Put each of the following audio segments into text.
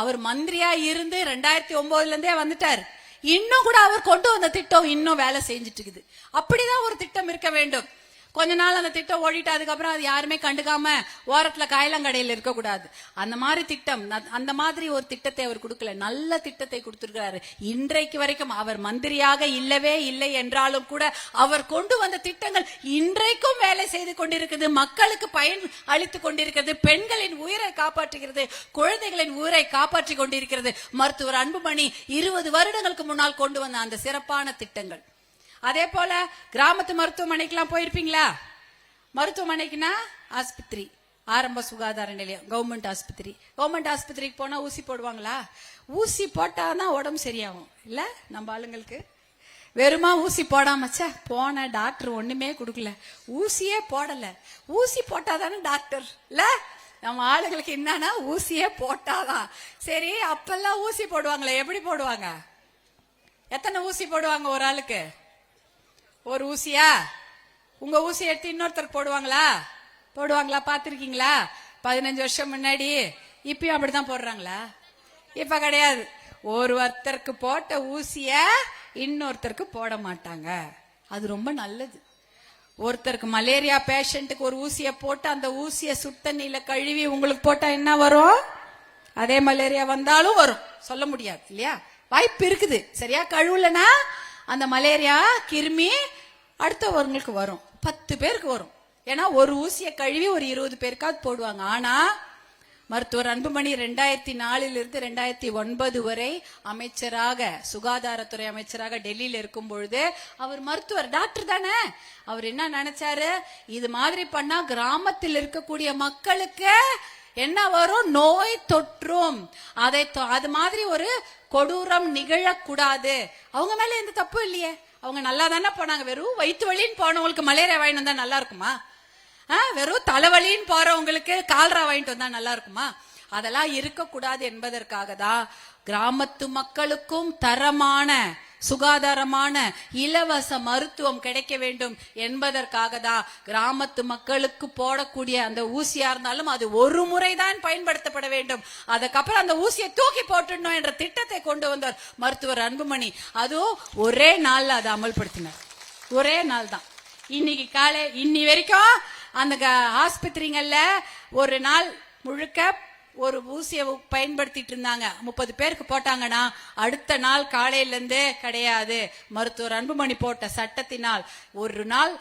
அவர் மந்திரியா இருந்து 2009 இருந்தே வந்துட்டார். இன்னும் கூட அவர் கொண்டு வந்த திட்டம் இன்னும் வேலை செஞ்சுட்டு இருக்குது. அப்படிதான் ஒரு திட்டம் இருக்க வேண்டும். கொஞ்ச நாள் அந்த திட்டம் ஓடிட்டு அதுக்கப்புறம் அது யாருமே கண்டுக்காம ஓரத்துல காயலங்கடையில் இருக்கக்கூடாது. அந்த மாதிரி திட்டம், அந்த மாதிரி ஒரு திட்டத்தை அவர் கொடுக்கல, நல்ல திட்டத்தை கொடுத்திருக்கிறாரு. இன்றைக்கு வரைக்கும் அவர் மந்திரியாக இல்லவே இல்லை என்றாலும் கூட அவர் கொண்டு வந்த திட்டங்கள் இன்றைக்கும் வேலை செய்து கொண்டிருக்கிறது, மக்களுக்கு பயன் அளித்துக் கொண்டிருக்கிறது, பெண்களின் உயிரை காப்பாற்றுகிறது, குழந்தைகளின் உயிரை காப்பாற்றி கொண்டிருக்கிறது. மருத்துவர் அன்புமணி 20 வருடங்களுக்கு முன்னால் கொண்டு வந்த அந்த சிறப்பான திட்டங்கள். அதே போல கிராமத்து மருத்துவமனைக்கெல்லாம் போயிருப்பீங்களா? மருத்துவமனைக்குன்னா ஆஸ்பத்திரி, ஆரம்ப சுகாதார நிலையம், கவர்மெண்ட் ஆஸ்பத்திரி. கவர்மெண்ட் ஆஸ்பத்திரிக்கு போனா ஊசி போடுவாங்களா? ஊசி போட்டாதான் உடம்பு சரியாகும் இல்ல? நம்ம ஆளுங்களுக்கு வெறுமா ஊசி போடாமச்சா போன டாக்டர் ஒண்ணுமே கொடுக்கல, ஊசியே போடல. ஊசி போட்டாதானே டாக்டர் இல்ல? நம்ம ஆளுங்களுக்கு என்னன்னா ஊசியே போட்டாதான் சரி. அப்பெல்லாம் ஊசி போடுவாங்களே, எப்படி போடுவாங்க? எத்தனை ஊசி போடுவாங்க ஒரு ஆளுக்கு? ஒரு ஊசியா? உங்க ஊசி எடுத்து இன்னொருத்தருக்கு போடுவாங்களா? போடுவாங்களா? பாத்திருக்கீங்களா? 15 வருஷம் முன்னாடி. இப்பயும் அப்படிதான் போடுறாங்களா? இப்ப கிடையாது. ஒருத்தருக்கு போட்ட ஊசிய இன்னொருத்தருக்கு போட மாட்டாங்க. அது ரொம்ப நல்லது. ஒருத்தருக்கு மலேரியா பேஷண்ட்டுக்கு ஒரு ஊசிய போட்டு அந்த ஊசிய சுத்தண்ணில கழுவி உங்களுக்கு போட்டா என்ன வரும்? அதே மலேரியா வந்தாலும் வரும், சொல்ல முடியாது இல்லையா? வாய்ப்பு இருக்குது. சரியா கழுவுலனா அந்த மலேரியா கிருமி அடுத்தவங்களுக்கு வரும், 10 பேருக்கு வரும். ஏன்னா ஒரு ஊசிய கழுவி ஒரு 20 பேருக்காவது போடுவாங்க. ஆனா மருத்துவர் அன்புமணி 2004 இருந்து 2009 வரை அமைச்சராக, சுகாதாரத்துறை அமைச்சராக டெல்லியில இருக்கும் பொழுது அவர் மருத்துவர், டாக்டர் தானே. அவர் என்ன நினைச்சாரு? இது மாதிரி பண்ணா கிராமத்தில் இருக்கக்கூடிய மக்களுக்கு என்ன வரும்? நோய் தொற்றும். அது மாதிரி ஒரு கொடூரம் நிகழக்கூடாது. அவங்க மேல எந்த தப்பு இல்லையே, அவங்க நல்லா தானே போனாங்க. வெறும் வயிற்று வலின்னு போனவங்களுக்கு மலேரியா வாங்கிட்டு வந்தா நல்லா இருக்குமா? வெறும் தலைவலின்னு போறவங்களுக்கு கால்ரா வாங்கிட்டு வந்தா நல்லா இருக்குமா? அதெல்லாம் இருக்கக்கூடாது என்பதற்காக தான் கிராமத்து மக்களுக்கும் தரமான சுகாதாரமான இலவச மருத்துவம் கிடைக்க வேண்டும் என்பதற்காக தான் கிராமத்து மக்களுக்கு போடக்கூடிய அந்த ஊசியா இருந்தாலும் அது ஒரு முறைதான் பயன்படுத்தப்பட வேண்டும், அதுக்கப்புறம் அந்த ஊசியை தூக்கி போட்டுடணும் என்ற திட்டத்தை கொண்டு வந்தார் மருத்துவர் அன்புமணி. அதுவும் ஒரே நாள்ல அதை அமல்படுத்தினார். ஒரே நாள் தான். இன்னைக்கு காலை இன்னி வரைக்கும் அந்த ஆஸ்பத்திரிகள்ல ஒரு நாள் முழுக்க ஒரு ஊசியை பயன்படுத்திட்டு இருந்தாங்க. 30 பேருக்கு போட்டாங்கன்னா அடுத்த நாள் காலையில இருந்து கிடையாது. மருத்துவர் அன்புமணி போட்ட சட்டத்தினால் ஒரு நாள்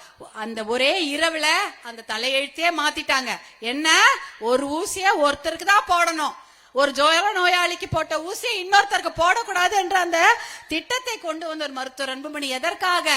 அந்த ஒரே இரவுல அந்த தலையெழுத்தே மாத்திட்டாங்க. என்ன? ஒரு ஊசிய ஒருத்தருக்கு தான் போடணும். ஒரு ஜோர நோயாளிக்கு போட்ட ஊசியை இன்னொருத்தருக்கு போடக்கூடாது என்ற அந்த திட்டத்தை கொண்டு வந்த ஒரு மருத்துவர் அன்புமணி. எதற்காக?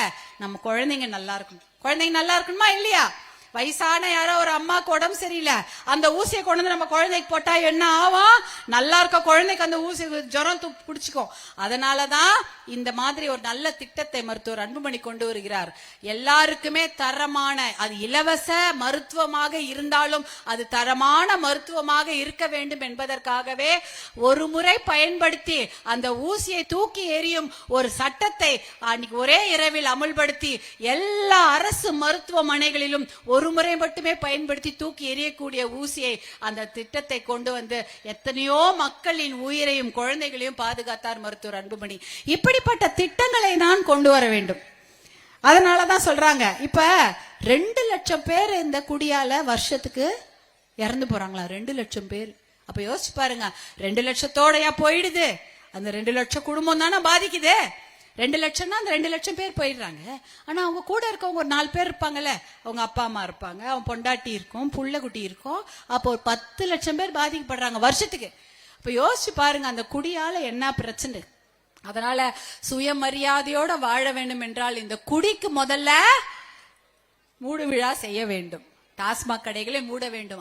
நம்ம குழந்தைங்க நல்லா இருக்கணும். குழந்தைங்க நல்லா இருக்கணுமா இல்லையா? வயசான யாரோ ஒரு அம்மாக்கு உடம்பு சரியில்லை, அந்த ஊசியை கொண்டு வந்து நம்ம குழந்தைக்கு போட்டா என்ன ஆகும்? நல்லா இருக்க குழந்தைக்கு அந்த ஊசி ஜுரம் பிடிச்சுக்கும். அதனாலதான் இந்த மாதிரி ஒரு நல்ல திட்டத்தை மருத்துவர் அன்புமணி கொண்டு வருகிறார். எல்லாருக்குமே தரமான, அது இலவச மருத்துவமாக இருந்தாலும் அது தரமான மருத்துவமாக இருக்க வேண்டும் என்பதற்காகவே ஒரு முறை பயன்படுத்தி அந்த ஊசியை தூக்கி எறியும் ஒரு சட்டத்தை அன்னைக்கு ஒரே இரவில் அமல்படுத்தி எல்லா அரசு மருத்துவமனைகளிலும் ஒரு முறை மட்டுமே பயன்படுத்தி தூக்கி எறியக்கூடிய ஊசியை, அந்த திட்டத்தை கொண்டு வந்து எத்தனையோ மக்களின் உயிரையும் குழந்தைகளையும் பாதுகாத்தார் மருத்துவர் அன்புமணி. இப்படிப்பட்ட திட்டங்களை தான் கொண்டு வர வேண்டும். அதனாலதான் சொல்றாங்க, இப்ப 2 லட்சம் பேர் இந்த குடியால வருஷத்துக்கு இறந்து போறாங்களா? 2 லட்சம் பேர். அப்ப யோசிச்சு பாருங்க, 2 லட்சத்தோடயா போயிடுது? அந்த 2 லட்சம் குடும்பம் தானே பாதிக்குது. 2 லட்சம்னா அந்த 2 லட்சம் பேர் போயிடுறாங்க. ஆனா அவங்க கூட இருக்கவங்க ஒரு 4 பேர் இருப்பாங்கல்ல, அவங்க அப்பா அம்மா இருப்பாங்க, அவன் பொண்டாட்டி இருக்கும், புள்ள குட்டி இருக்கும். அப்போ ஒரு 10 லட்சம் பேர் பாதிக்கப்படுறாங்க வருஷத்துக்கு. இப்ப யோசிச்சு பாருங்க அந்த குடியால என்ன பிரச்சனை. அதனால சுயமரியாதையோட வாழ வேண்டும் என்றால் இந்த குடிக்கு முதல்ல மூடு விழா செய்ய வேண்டும். டாஸ்மாக் கடைகளை மூட வேண்டும்.